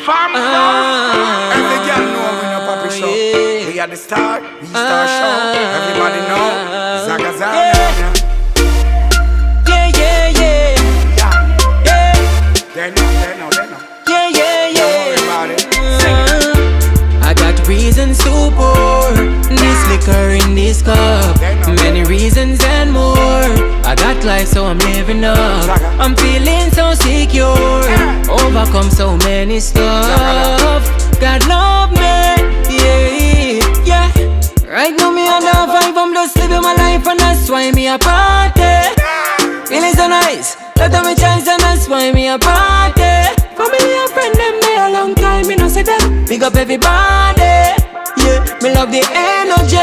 Every girl know we no poppy show. We are the star, we star show. Everybody know Zaga Zaga. They know. I got reasons to pour this liquor in this cup. Many reasons and more. I got life, so I'm living up. I'm feeling so secure. Overcome so many stuff. God love me, yeah. Right now me under 5, I'm just living my life, and that's why me a party. Feeling so nice, that me chance, and that's why me a party. Family and friend, them there a long time, me no see them. Big up everybody, yeah. Me love the energy,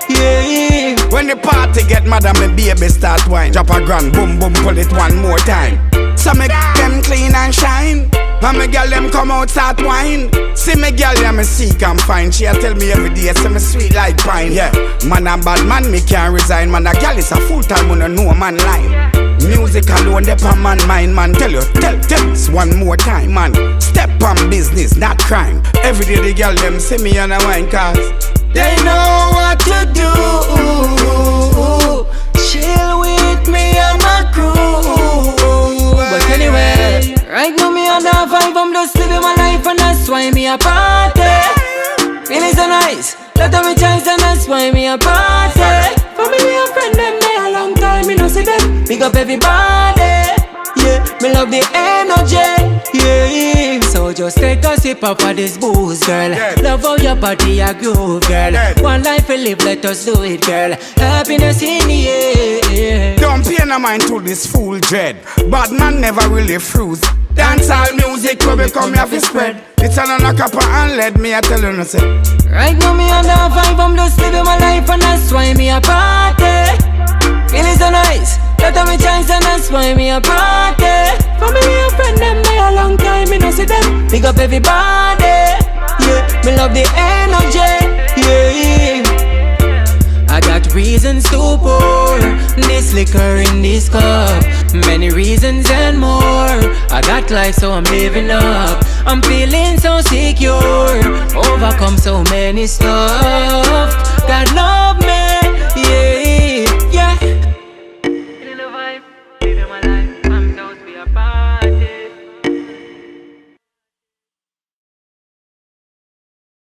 yeah. When the party get mad and me baby start wine, drop a grand, boom boom, pull it one more time. So me them clean and shine, and me girl them come out start wine. See me girl yeah me seek and find. She a tell me every day, say me sweet like pine. Yeah, man and bad man me can't resign. Man a girl is a full time, wanna know a man line. Music alone, they on man mind, man. Tell this one more time, man. Step on business, not crime. Every day the girl them see me on a wine cars. They know what to do. Chill with me and my crew. But anyway, right now me under 5, I'm just living my life, and that's why me a party. Feeling so nice, that me chance, and that's why me a party. Family and friend, them there a long time, me no see them. Big up everybody, yeah. Me love the energy, yeah. So just take a sip up of this booze, girl. Love how your body a groove, girl. One life we live, let us do it, girl. Happiness in the air. Don't pay no mind to this fool dread. Bad man never really froze. Dancehall music will become here for spread. It's another copper and lead, me I tell you no say. Right now me under 5, I'm just living my life, and that's why me a party. Feeling so nice, that me chance, and that's why me a party. Family and friend, them there a long time, me no see them. Big up everybody, yeah. Me love the energy, yeah. I got reasons to pour this liquor in this cup. Many reasons and more. I got life, so I'm living up. I'm feeling so secure. Overcome so many stuff. God